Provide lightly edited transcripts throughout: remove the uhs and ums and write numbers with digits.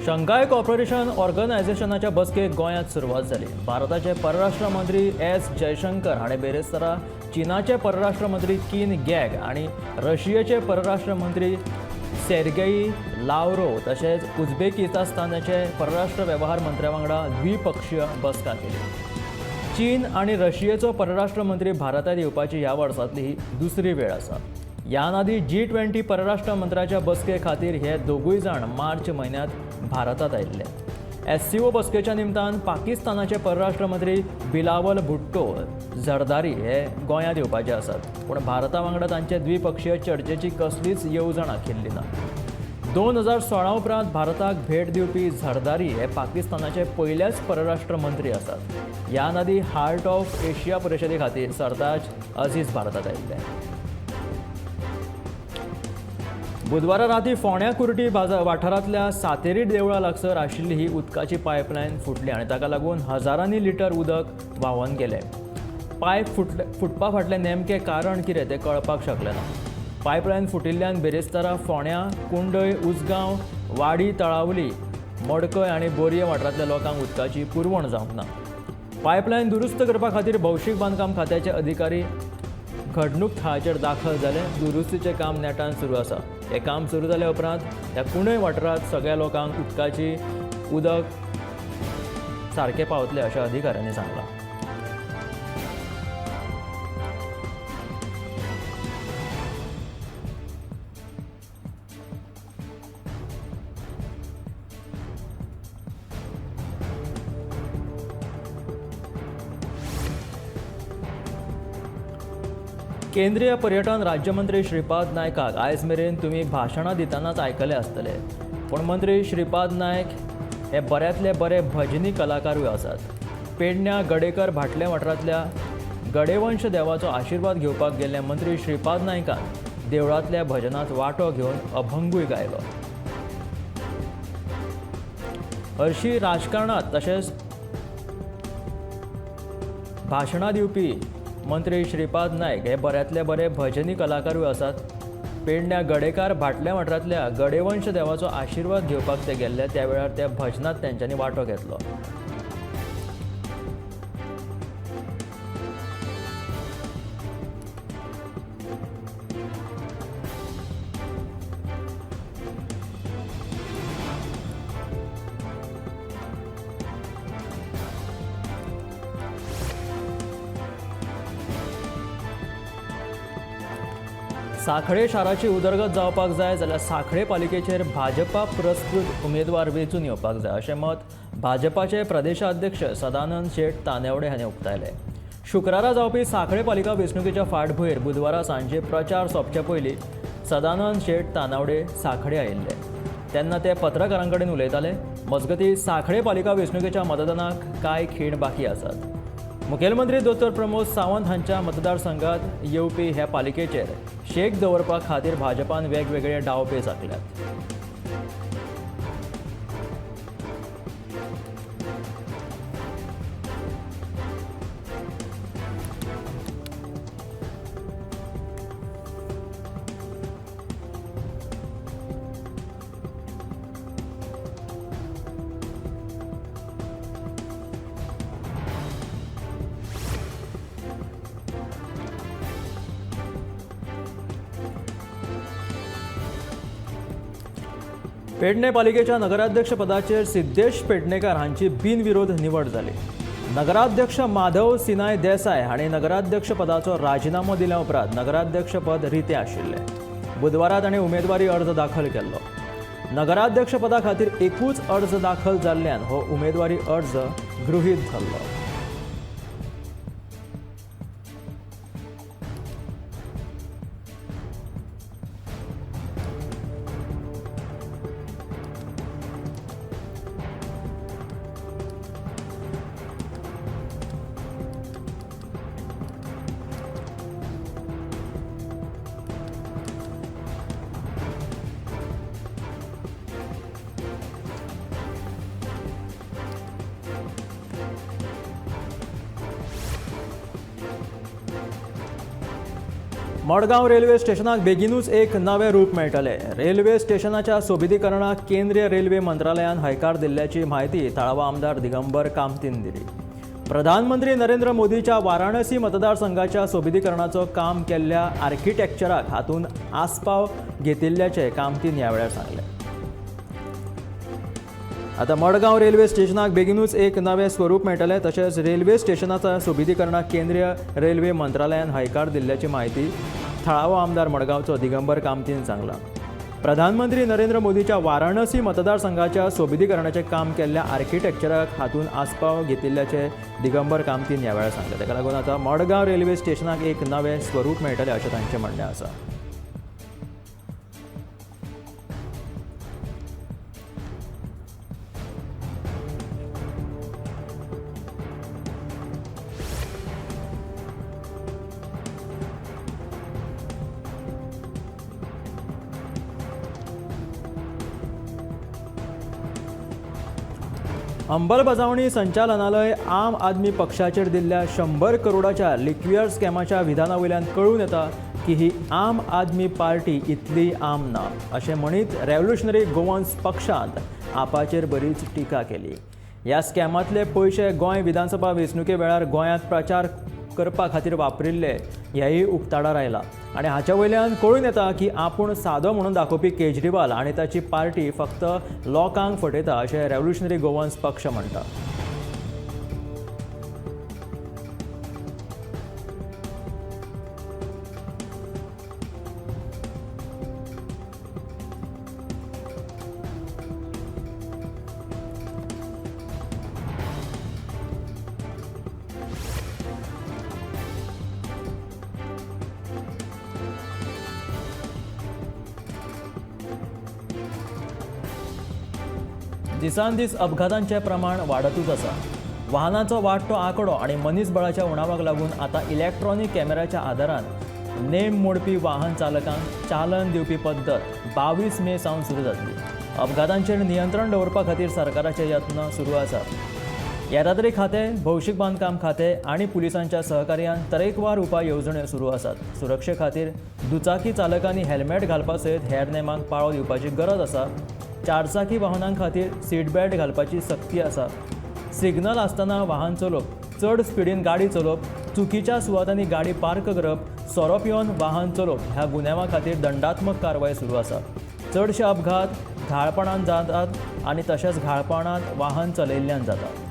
Shanghai corporation ऑर्गनायझेशनाच्या बसकेक गोंयांत सुरवात जाली। भारताचे परराष्ट्र मंत्री एस जयशंकर हाणें बेरेस्तारा चीनाचे परराष्ट्र मंत्री किन गॅग आनी रशियाचे परराष्ट्र मंत्री सेर्गेई लाव्रोव तशेंच उझबेकिस्तानाचे परराष्ट्र वेव्हार मंत्र्या वांगडा द्विपक्षीय बसका केली। चीन आनी रशियेचो परराष्ट्र मंत्री भारतांत येवपाची ह्या वर्सांतली ही दुसरी वेळ आसा। ह्या आदी G20 परराष्ट्र मंत्र्याच्या बसके खातीर हे दोगूय जाण मार्च म्हयन्यांत भारतांत आयिल्ले। SCO बसकेच्या निमतान पाकिस्तानाचे परराष्ट्र मंत्री बिलावल भुट्टो झरदारी हे गोंयांत येवपाचे आसात, पूण भारता वांगडा तांचे द्विपक्षीय चर्चेची कसलीच येवजण आखिल्ली ना। 2016 उपरांत भारताक भेट दिवपी झरदारी हे पाकिस्तानाचे पयलेच परराष्ट्र मंत्री आसात। ह्या आदी हार्ट ऑफ एशिया परिशदे खातीर सरताज अझीज भारतांत आयिल्ले। बुधवारा राती फोंड्या कुर्टी वाठारांतल्या सातेरी देवळा लागसर आशिल्ली ही उदकाची पायपलायन फुटली आनी ताका लागून हजारांनी लिटर उदक व्हांवून गेलें। पायप फुटपा फाटलें नेमकें कारण कितें तें कळपाक शकलें ना। पायपलायन फुटिल्ल्यान बेरेस्तारा फोंड्या, कुंडय, उसगांव, वाडी, तळावली, मडकय आनी बोरये वाठारांतल्या लोकांक उदकाची पुरवण जावंक ना। पायपलायन दुरुस्त करपा खातीर भौशीक बांदकाम खात्याचे अधिकारी घडणूक थळाचेर दाखल जाले। दुरुस्तीचें काम नेटान सुरू आसा। हे काम सुरू जाल्या उपरांत ह्या कुंडय वाठारांत सगळ्या लोकांक उदकाची उदक सारकें पावतलें अशें अधिकाऱ्यांनी सांगलां। केंद्रीय पर्यटन राज्यमंत्री श्रीपाद नायकाक आयज मेरेन तुमी भाशणां दितानाच आयकले आसतले, पूण मंत्री श्रीपाद नायक हे बऱ्यांतले बरे भजनी कलाकारूय आसात। पेडण्यां गडेकर भाटले वाठारांतल्या गडेवंश देवाचो आशिर्वाद घेवपाक गेल्ले मंत्री श्रीपाद नायकान देवळांतल्या भजनांत वांटो घेवन अभंगूय गायलो। हरशीं राजकारणांत तशेंच भाशणां दिवपी मंत्री श्रीपाद नायक हे बऱ्यांतले बरे भजनी कलाकारूय आसात। पेडण्यां गडेकार भाटल्या वाठारांतल्या गडेवंश देवाचो आशिर्वाद घेवपाक ते गेल्ले त्या वेळार त्या भजनांत तेंच्यांनी वांटो घेतलो। सांखळे शाराची उदरगत जावपाक जाय जाल्यार सांखळे पालिकेचेर भाजपा पुरस्कृत उमेदवार वेंचून येवपाक जाय अशें मत भाजपाचे प्रदेशाध्यक्ष सदानंद शेट तानेवडे हांणी उक्तायलें। शुक्रारा जावपी सांखळे पालिका वेंचणुकेच्या फाटभुंयेर बुधवारा सांजे प्रचार सोंपचे पयलीं सदानंद शेट तानेवडे सांखळे आयिल्ले। तेन्ना ते पत्रकारां कडेन उलयताले। मजगतीं सांखळे पालिका वेंचणुकेच्या मतदानाक कांय खीण बाकी आसात। मुखेलमंत्री दोतोर प्रमोद सावंत हांच्या मतदारसंघात येवपी ह्या पालिकेचेर शेक दवरपा खातीर भाजपान वेगवेगळे डावपेच आंखल्यात। पेडणे पालिकेच्या नगराध्यक्ष पदाचेर सिद्धेश पेडणेकार हांची बिनविरोध निवड जाली। नगराध्यक्ष माधव सिनाय देसाय हांणी नगराध्यक्ष पदाचो राजिनामो दिल्या उपरांत नगराध्यक्ष पद रितें आशिल्लें। बुधवारा ताणें उमेदवारी अर्ज दाखल केल्लो। नगराध्यक्ष पदा खातीर एकूच अर्ज दाखल जाल्ल्यान हो उमेदवारी अर्ज गृहीत धरलो। मडगांव रेल्वे स्टेशनाक बेगीनूच एक नवे रूप मेळटले. रेल्वे स्टेशनाच्या सोबितीकरणाक केंद्रीय रेल्वे मंत्रालयान हयकार दिल्ल्याची म्हायती थाळावो आमदार दिगंबर कामतीन दिली. प्रधानमंत्री नरेंद्र मोदीच्या वाराणसी मतदारसंघाच्या सोबितीकरणाचो काम केल्ल्या आर्किटेक्चराक हातून आस्पाव घेतिल्ल्याचे कामतीन ह्या वेळार सांगले. आता मडगांव रेल्वे स्टेशनाक बेगीनूच एक नवे स्वरूप मेळटले. तशेंच रेल्वे स्टेशनाच्या सोबितीकरणाक केंद्रीय रेल्वे मंत्रालयान हयकार दिल्ल्याची म्हायती थळावो आमदार मडगांवचो दिगंबर कामतीन सांगला. प्रधानमंत्री नरेंद्र मोदीच्या वाराणसी मतदारसंघाच्या सोबितीकरणाचे काम केल्ल्या आर्किटेक्चराक हातून आस्पाव घेतिल्ल्याचे दिगंबर कामतीन ह्या वेळार सांगले. ताका लागून आता मडगांव रेल्वे स्टेशनाक एक नवे स्वरूप मेळटले अशें तांचें म्हणणें आसा. अंमलबजावणी संचालनालय आम आदमी पक्षाचेर दिल्ल्या 100 करोडाच्या लिक्वियर स्कॅमाच्या विधानावयल्यान कळून येता की ही आम आदमी पार्टी इतली आम ना अशें म्हणीत रेव्होल्युशनरी गोवन्स पक्षांत आपाचेर बरीच टिका केली. ह्या स्कॅमांतले पयशे गोंय विधानसभा वेंचणुके वेळार गोंयांत प्रचार करपा खातीर वापरिल्ले हेंय उक्ताडार आयला आनी हाच्या वयल्यान कळून येता की आपूण सादो म्हणून दाखोवपी केजरीवाल आनी ताची पार्टी फक्त लोकांक फटयता अशें रेव्होल्युशनरी गोवन्स पक्ष म्हणटा. दिसान दीस अपघातांचे प्रमाण वाडतूच आसा. वाहनांचो वाडटो आंकडो आनी मनीसबळाच्या उणावाक लागून आतां इलेक्ट्रॉनीक कॅमेराच्या आदारान नेम मोडपी वाहन चालकांक चालन दिवपी पद्दत 22 मे सावन सुरू जातली. अपघातांचेर नियंत्रण दवरपा खातीर सरकाराचे यत्न सुरू आसात. येरादारी खातें, भौशीक बांदकाम खातें आनी पुलिसांच्या सहकार्यान तरेकवार उपाय येवजण्यो सुरू आसात. सुरक्षे खातीर दुचाकी चालकांनी हेल्मेट घालपा सयत हेर नेमांक पाळो दिवपाची गरज आसा. चारचाकी वाहनां खातीर सीट बेल्ट घालपाची सक्ती आसा. सिग्नल आसतना वाहन चलोवप, चड स्पिडीन गाडी चलोवप, चुकीच्या सुवातांनी गाडी पार्क करप, सोरो पिवन वाहन चलोवप ह्या गुन्यांवां खातीर दंडात्मक कारवाय सुरू आसा. चडशे अपघात घाळपणान जातात आनी तशेंच घाळपणांत वाहन चलयिल्ल्यान जातात.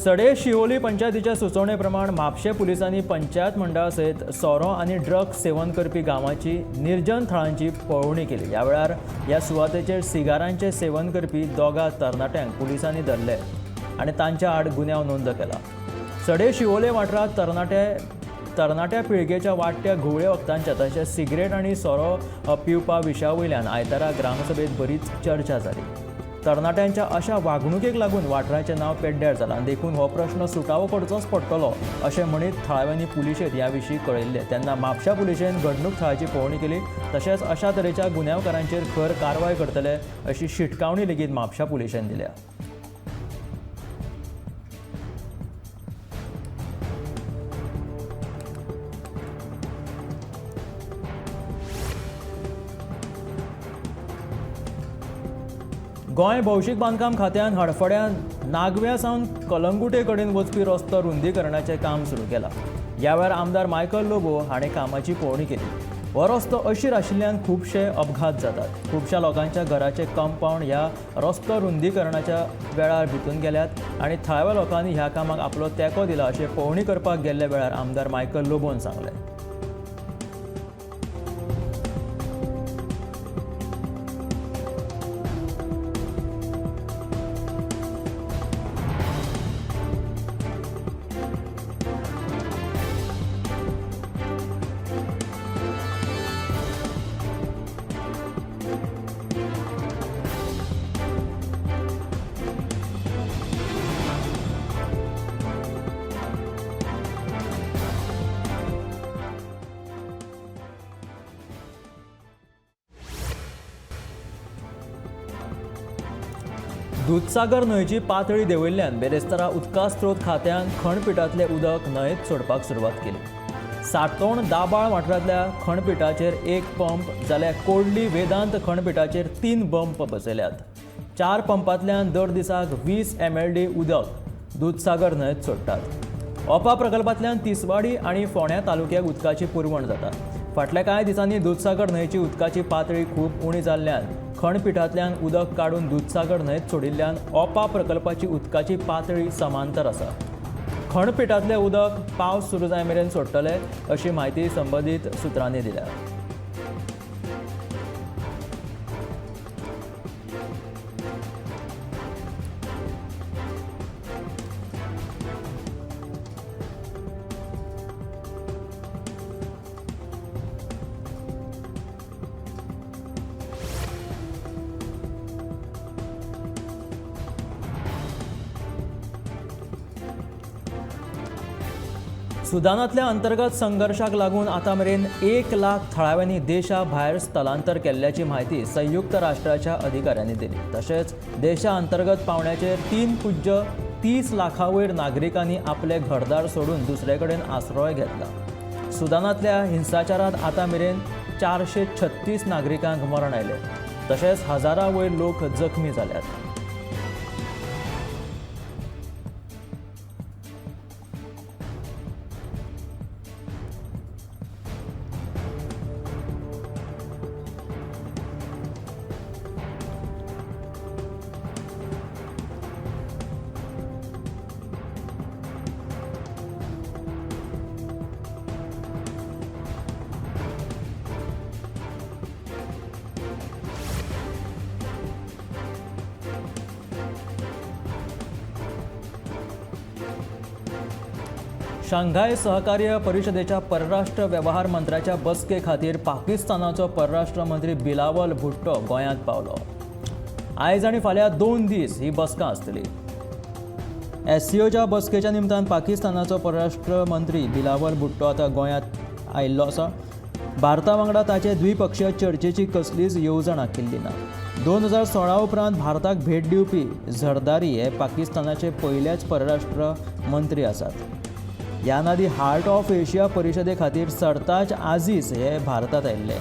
सडे शिवोली पंचायतीच्या सुचोवणे प्रमाण म्हापशे पुलिसांनी पंचायत मंडळा सयत सोरो आनी ड्रग्स सेवन करपी गांवांची निर्जन थळांची पळोवणी केली. ह्या वेळार ह्या सुवातेचेर सिगारांचे सेवन करपी दोगा तरणाट्यांक पुलिसांनी धरले आनी तांच्या आड गुन्यांव नोंद केला. सडे शिवोले वाठारांत तरणाट्या पिळगेच्या वाडट्या घुवळे वखदांच्या तशेंच सिगरेट आनी सोरो पिवपा विशया वयल्यान आयतारा ग्रामसभेत बरीच चर्चा जाली. तरणाट्यांच्या अशा वागणुकेक लागून वाठाराचें नांव पेड्ड्यार जालां. देखून हो प्रश्न सुटावो करचोच पडटलो अशें म्हणीत थळाव्यांनी पुलिशेंत ह्या विशीं कळयिल्लें. तेन्ना म्हापशा पुलिशेन घडणूक थळाची पळोवणी केली. तशेंच अशा तरेच्या गुन्यांवकारांचेर खर कारवाय करतले अशी शिटकावणी लेगीत म्हापशा पुलिशेन दिल्या. गोंय भौशीक बांदकाम खात्यान हडफड्यान नागव्या सावन कलंगुटे कडेन वचपी रस्तो रुंदीकरणाचें काम सुरू केलां. ह्या वेळार आमदार मायकल लोबो हाणें कामाची पळोवणी केली. हो रस्तो अशीर आशिल्ल्यान खुबशे अपघात जातात. खुबशा लोकांच्या घराचे कंपाऊंड ह्या रस्तो रुंदीकरणाच्या वेळार भितून गेल्यात आनी थळाव्या लोकांनी ह्या कामाक आपलो तेंको दिला अशें पळोवणी करपाक गेल्ल्या वेळार आमदार मायकल लोबोन सांगलें. दूधसागर न्हंयची पातळी देंवयल्ल्यान बेरेस्तारा उदका स्त्रोत खात्यान खंडपिठांतलें उदक न्हंयेत सोडपाक सुरवात केली. साठवण दाबाळ वाठारांतल्या खंडपिठाचेर एक पंप जाल्यार कोडली वेदांत खंडपिठाचेर 3 पंप बसयल्यात. 4 पंपांतल्यान दर दिसाक 20 MLD उदक दूधसागर न्हंयेत सोडटात. ओपा प्रकल्पांतल्यान तिसवाडी आनी फोंड्या तालुक्याक उदकाची पुरवण जाता. फाटल्या कांय दिसांनी दूधसागर न्हंयची उदकाची पातळी खूब उणी जाल्ल्यान खंडपिठांतल्यान उदक काडून दूधसागर न्हंयेत सोडिल्ल्यान ओपा प्रकल्पाची उदकाची पातळी समांतर आसा. खंडपिठांतलें उदक पावस सुरू जाय मेरेन सोडटले अशी म्हायती संबंदीत सुत्रांनी दिल्या. सुदानांतल्या अंतर्गत संघर्शाक लागून आतां मेरेन 1 लाख थळाव्यांनी देशा भायर स्थलांतर केल्ल्याची म्हायती संयुक्त राष्ट्राच्या अधिकाऱ्यांनी दिली. तशेंच देशा अंतर्गत पावंड्याचेर 3.30 लाखां वयर नागरिकांनी आपले घरदार सोडून दुसरे कडेन आश्रय घेतला. सुदानांतल्या हिंसाचारांत आतां मेरेन 436 नागरिकांक मरण आयलें. तशेंच हजारां वयर लोक जखमी जाल्यात. शांघाय सहकार्य परिशदेच्या परराष्ट्र वेवहार मंत्र्याच्या बसके खातीर पाकिस्तानाचो परराष्ट्र मंत्री बिलावल भुट्टो गोंयांत पावलो. आयज आनी फाल्यां 2 दीस ही बसका आसतली. SCOच्या बसकेच्या निमतान पाकिस्तानाचो परराष्ट्र मंत्री बिलावल भुट्टो आतां गोंयांत आयिल्लो आसा. भारता वांगडा ताचे द्विपक्षीय चर्चेची कसलीच येवजण आंखिल्ली ना. 2016 उपरांत भारताक भेट दिवपी झरदारी हे पाकिस्तानाचे पयलेच परराष्ट्र मंत्री आसात. ह्या नादी हार्ट ऑफ एशिया परिशदे खातीर सरताज आझीज हे भारतांत आयिल्ले.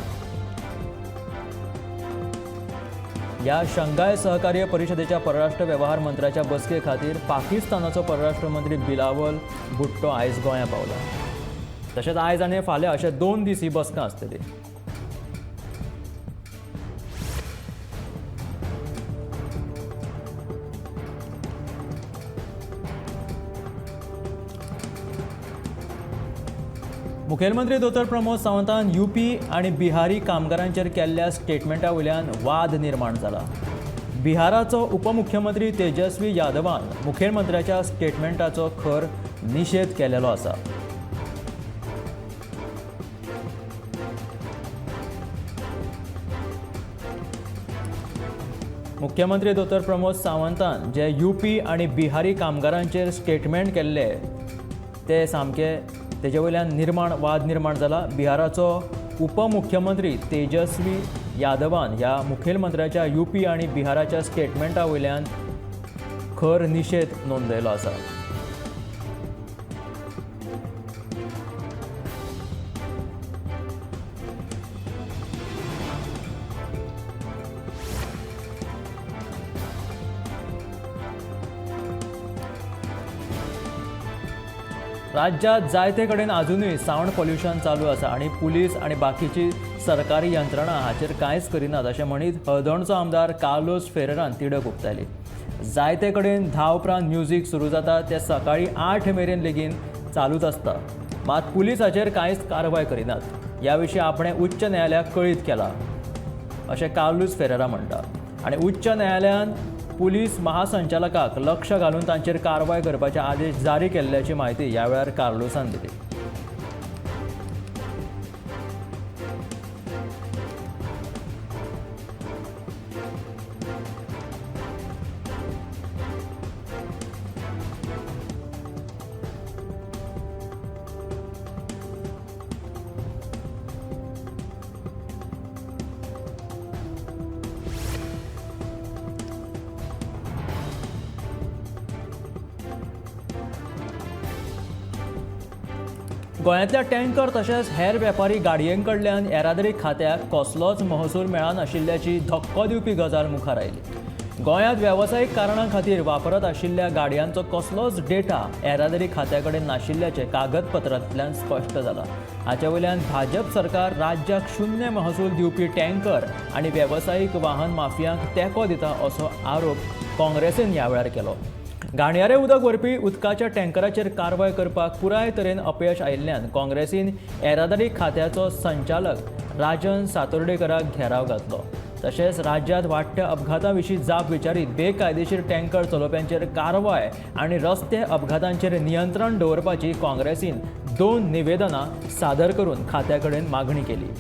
ह्या शांघाय सहकार्य परिशदेच्या परराष्ट्र वेवहार मंत्र्याच्या बसके खातीर पाकिस्तानाचो परराष्ट्र मंत्री बिलावल भुट्टो आयज गोंयांत पावला. तशेंच आयज आनी फाल्यां अशे 2 दीस ही बसका आसतली. मुखेलमंत्री दोतोर प्रमोद सावंतान UP आनी बिहारी कामगारांचेर केल्ल्या स्टेटमेंटा वयल्यान वाद निर्माण जाला. बिहाराचो उपमुख्यमंत्री तेजस्वी यादवान मुखेलमंत्र्याच्या स्टेटमेंटाचो खर निशेध केलेलो आसा. मुख्यमंत्री दोतोर प्रमोद सावंतान जे UP आनी बिहारी कामगारांचेर स्टेटमेंट केल्ले ते सामके तेजे वयल्यान वाद निर्माण जाला. बिहाराचो उपमुख्यमंत्री तेजस्वी यादवान ह्या मुखेलमंत्र्याच्या UP आनी बिहाराच्या स्टेटमेंटा वयल्यान खर निशेध नोंदयलो आसा. राज्यात जायते कडेन अजूनय सावंड पोल्युशन चालू आसा आनी पुलीस आनी बाकीची सरकारी यंत्रणा हाचेर कांयच करिनात अशें म्हणीत हळदणचो आमदार कार्लोस फेरेरान तिडक उक्तायली. जायते कडेन धा उपरांत म्युजीक सुरू जाता ते सकाळी 8 मेरेन लेगीन चालूच आसता. मात पुलीस हाचेर कांयच कारवाय करिनात. ह्या विशीं आपणें उच्च न्यायालयाक कळीत केलां अशें कार्लोस फेरेरा म्हणटा. आनी उच्च न्यायालयान पुलीस महासंचालकाक लक्ष घालून तांचेर कारवाय करपाचे आदेश जारी केल्ल्याची म्हायती ह्या वेळार कार्लोसान दिली. गोंयांतल्या टँकर तशेंच हेर वेपारी गाडयेंकडल्यान येरादारी खात्याक कसलोच महसूल मेळनाशिल्ल्याची धक्को दिवपी गजाल मुखार आयली। गोंयांत वेवसायीक कारणां खातीर वापरत आशिल्ल्या गाडयांचो कसलोच डेटा येरादारी खात्या कडेन नाशिल्ल्याचें कागदपत्रांतल्यान स्पश्ट जालां। हाचे वयल्यान भाजप सरकार राज्याक शून्य महसूल दिवपी टँकर आनी वेवसायीक वाहन माफियांक तेंको दिता असो आरोप काँग्रेसीन ह्या वेळार केलो। घाणयारें उदक व्हरपी उदकाच्या टँकराचेर कारवाय करपाक पुराय तरेन अपयश आयिल्ल्यान काँग्रेसीन येरादारी खात्याचो संचालक राजन सातोर्डेकराक घेराव घातलो। तशेंच राज्यांत वाडट्या अपघातां विशीं जाप विचारीत बेकायदेशीर टँकर चलोवप्यांचेर कारवाय आनी रस्ते अपघातांचेर नियंत्रण दवरपाची काँग्रेसीन 2 निवेदनां सादर करून खात्या कडेन मागणी केली।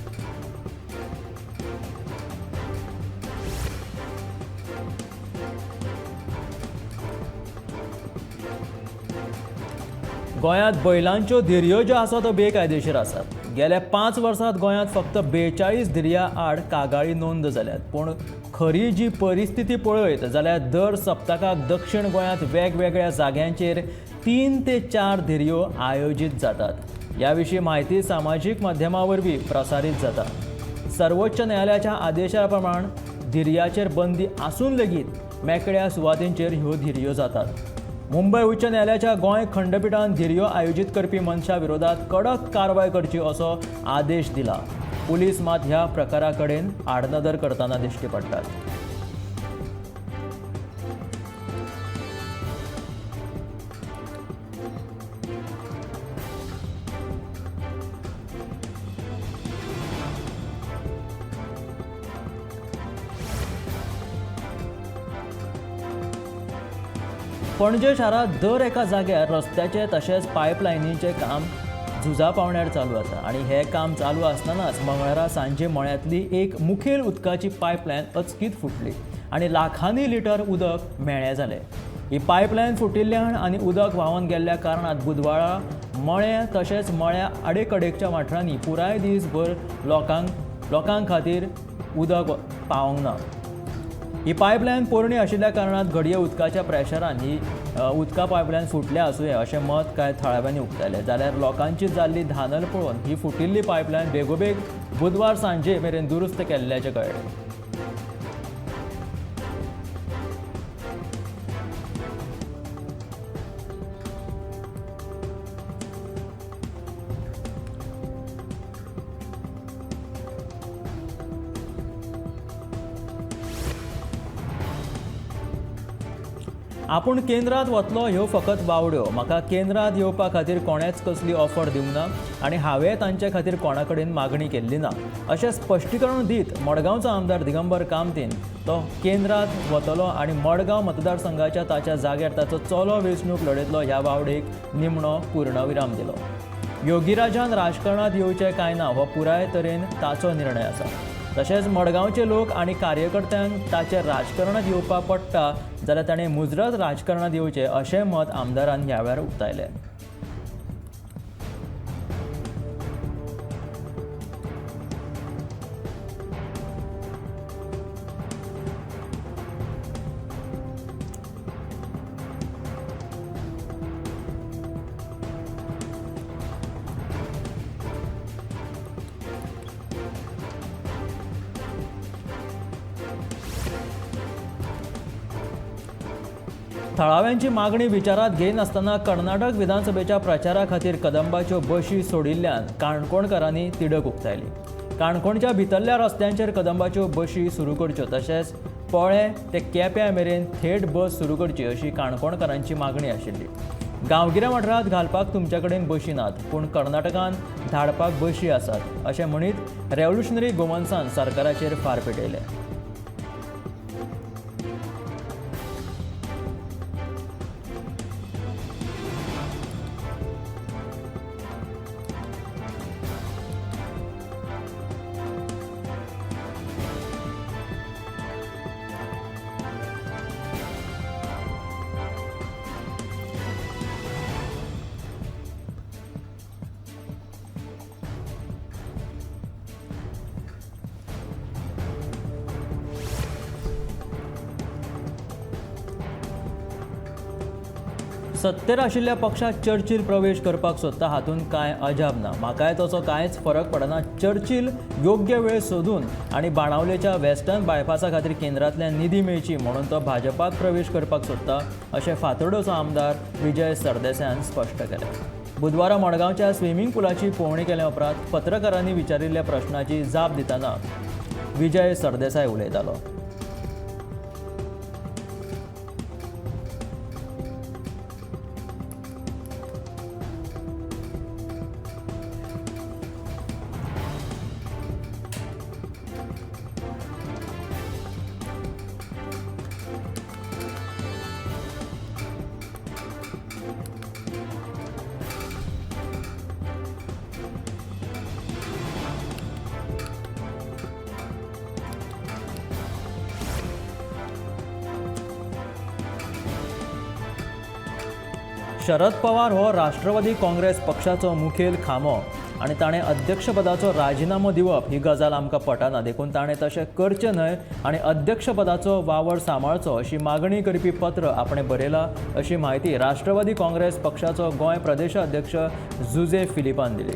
गोंयांत बैलांच्यो धिरयो ज्यो आसा त्यो बेकायदेशीर आसात। गेल्या 5 वर्सांत गोंयांत फक्त 42 धिरयां आड कागाळी नोंद जाल्यात। पूण खरी जी परिस्थिती पळयत जाल्यार दर सप्तकाक दक्षिण गोंयांत वेगवेगळ्या जाग्यांचेर 3 ते 4 धिरयो आयोजीत जातात। ह्या विशीं म्हायती सामाजीक माध्यमां वरवीं प्रसारीत जाता। सर्वोच्च न्यायालयाच्या आदेशा प्रमाण धिरयाचेर बंदी आसून लेगीत मेकळ्या सुवातींचेर ह्यो धिरयो जातात। मुंबय उच्च न्यायालयाच्या गोंय खंडपीठान धिरयो आयोजीत करपी मनशा विरोधात कडक कारवाय करची असो आदेश दिला। पुलीस मात ह्या प्रकारा कडेन आडनदर करतना दिश्टी पडटात। पणजे शारात दर एका जाग्यार रस्त्याचे तशेंच पायपलायनीचें काम झुजा पावण्यार चालू आसा आनी हें काम चालू आसतनाच मंगळारा सांजे मळ्यांतली एक मुखेल उदकाची पायपलायन अचकीत फुटली आनी लाखांनी लिटर उदक मेळ्ळें जालें। ही पायपलायन फुटिल्ल्यान आनी उदक व्हांवून गेल्ल्या कारणात बुधवारा मळे तशेंच मळ्या आडेकडेकच्या वाठारांनी पुराय दीसभर लोकांक खातीर उदक पावोंक ना। ही पायपलायन पोरणी आशिल्ल्या कारणात घडये उदकाच्या प्रेशरान ही उदका पायपलायन फुटल्या आसूं यें अशें मत कांय थळाव्यांनी उक्तायलें। जाल्यार लोकांची जाल्ली धानल पळोवन ही फुटिल्ली पायपलायन बेगोबेग बुधवार सांजे मेरेन दुरुस्त केल्ल्याचें कळ्ळें। आपूण केंद्रांत वतलो ह्यो फकत वावड्यो। म्हाका केंद्रांत येवपा खातीर कोणेच कसली ऑफर दिवंक ना आनी हांवें तांचे खातीर कोणा कडेन मागणी केल्ली ना अशें स्पश्टीकरण दीत मडगांवचो आमदार दिगंबर कामतीन तो केंद्रांत वतलो आनी मडगांव मतदारसंघाच्या ताच्या जाग्यार ताचो चलो वेंचणूक लडयतलो ह्या वावडेक निमणो पूर्णविराम दिलो। योगीराजान राजकारणांत येवचें काय ना हो पुराय तरेन ताचो निर्णय आसा। तशेंच मडगांवचे लोक आनी कार्यकर्त्यांक ताचे राजकारणांत येवपाक पडटा जाल्यार ताणें मुजरत राजकारणांत येवचें अशें मत आमदारान ह्या वेळार उक्तायलें। थळाव्यांची मागणी विचारात घेयनासतना कर्नाटक विधानसभेच्या प्रचारा खातीर कदंबाच्यो बशी सोडिल्ल्यान काणकोणकारांनी तिडक उक्तायली। काणकोणच्या भितरल्या रस्त्यांचेर कदंबाच्यो बशी सुरू करच्यो तशेंच पोळे ते केप्यां मेरेन थेट बस सुरू करची अशी काणकोणकारांची मागणी आशिल्ली। गांवगिऱ्या वाठारांत घालपाक तुमचे कडेन बशी नात पूण कर्नाटकान धाडपाक बशी आसात अशें म्हणीत रेव्होल्युशनरी गोवन्सान सरकाराचेर फार पेटयले। सत्तेर आशिल्ल्या पक्षात चर्चिल प्रवेश करपाक सोदता हातून कांय अजाप ना. म्हाकाय तसो कांयच फरक पडना. चर्चिल योग्य वेळ सोदून आनी बाणावलेच्या वेस्टर्न बायपासा खातीर केंद्रांतल्यान निधी मेळची म्हणून तो भाजपाक प्रवेश करपाक सोदता अशें फातोर्डेचो आमदार विजय सरदेसायान स्पश्ट केलें. बुधवारा मडगांवच्या स्विमींग पुलाची पळोवणी केले उपरांत पत्रकारांनी विचारिल्ल्या प्रश्नाची जाप दितना विजय सरदेसाय उलयतालो. शरद पवार हो राष्ट्रवादी काँग्रेस पक्षाचो मुखेल खामो आनी ताणें अध्यक्षपदाचो राजिनामो दिवप ही गजाल आमकां पटना. देखून ताणें तशें करचें न्हय आनी अध्यक्षपदाचो वावर सांबाळचो अशी मागणी करपी पत्र आपणें बरयलां अशी म्हायती राष्ट्रवादी काँग्रेस पक्षाचो गोंय प्रदेशाध्यक्ष जुजे फिलिपान दिली.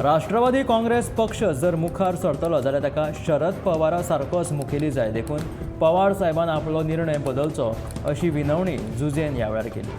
राष्ट्रवादी काँग्रेस पक्ष जर मुखार सरतलो जाल्यार ताका शरद पवारा सारकोच मुखेली जाय. देखून पवार साहेबान आपलो निर्णय बदलचो अशी विनवणी जुजेन ह्या वेळार केली.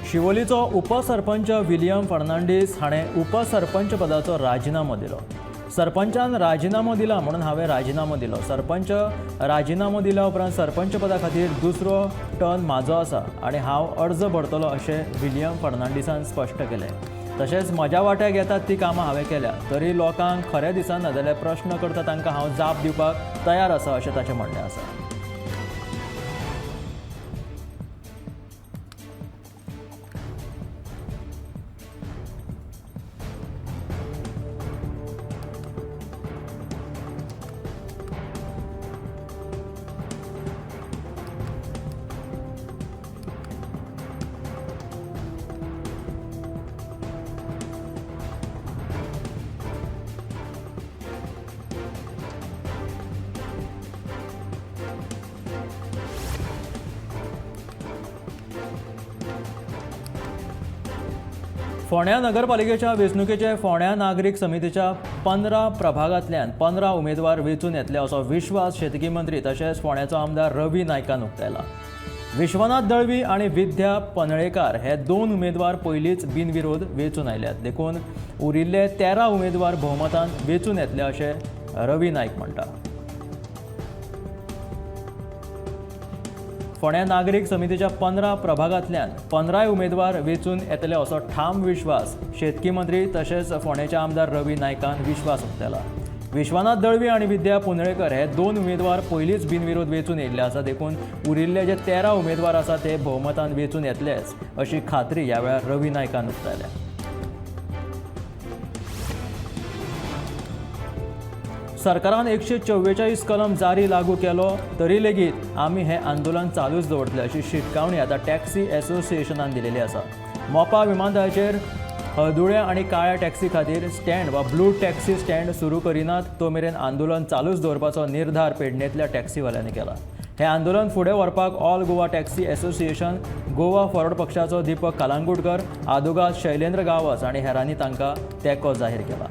शिवोलीचो उपसरपंच विलियम फर्नांडीस हाणें उपसरपंच पदाचो राजिनामो दिलो. सरपंचान राजिनामो दिला म्हणून हांवें राजिनामो दिलो. सरपंच राजिनामो दिल्या उपरांत सरपंच पदा खातीर दुसरो टर्न म्हाजो आसा आनी हांव अर्ज भरतलो अशें विलियम फर्नांडीसान स्पश्ट केलें. तशेंच म्हज्या वाट्याक येतात ती कामां हांवें केल्या. तरी लोकांक खरें दिसना जाल्यार प्रश्न करता तांकां हांव जाप दिवपाक तयार आसा अशें ताचें म्हणणें आसा. फोंड्या नगरपालिकेच्या वेंचणुकेचे फोंड्या नागरीक समितीच्या 15 प्रभागांतल्यान 15 उमेदवार वेंचून येतले असो विश्वास शेतकी मंत्री तशेंच फोंड्याचो आमदार रवी नायकान उक्तायला. विश्वनाथ दळवी आनी विद्या पनळेकार हे 2 उमेदवार पयलींच बिनविरोध वेंचून आयल्यात. देखून उरिल्ले 13 उमेदवार भोवमतान वेंचून येतले अशें रवी नायक म्हणटा. फोंड्या नागरीक समितीच्या 15 प्रभागांतल्यान 15 उमेदवार वेंचून येतले असो ठाम विश्वास शेतकी मंत्री तशेंच फोंड्याचे आमदार रवी नायकान विश्वास उक्तायला. विश्वनाथ दळवी आनी विद्या पुनळेकर हे 2 उमेदवार पयलींच बिनविरोध वेंचून येयल्ले आसा. देखून उरिल्ले जे 13 उमेदवार आसा ते भोवमतान वेंचून येतलेच अशी खात्री ह्या वेळार रवी नायकान उक्तायल्या. सरकारान 144 कलम जारी लागू केलो तरी लेगीत आमी हे आंदोलन चालूच दवरतले अशी शिटकावणी आतां टॅक्सी एसोसिएशनान दिलेली आसा. मोपा विमानतळाचेर हळदुळ्या आनी काळ्या टॅक्सी खातीर स्टँड वा ब्लू टॅक्सी स्टँड सुरू करिनात तो मेरेन आंदोलन चालूच दवरपाचो निर्धार पेडणेंतल्या टॅक्सीवाल्यांनी केला. हे आंदोलन फुडें व्हरपाक all Goa taxi association, Goa forward पक्षाचो दीपक कलांगूटकर, आदोगाद शैलेंद्र गांवस आनी हेरांनी तांकां तेंको जाहीर केला.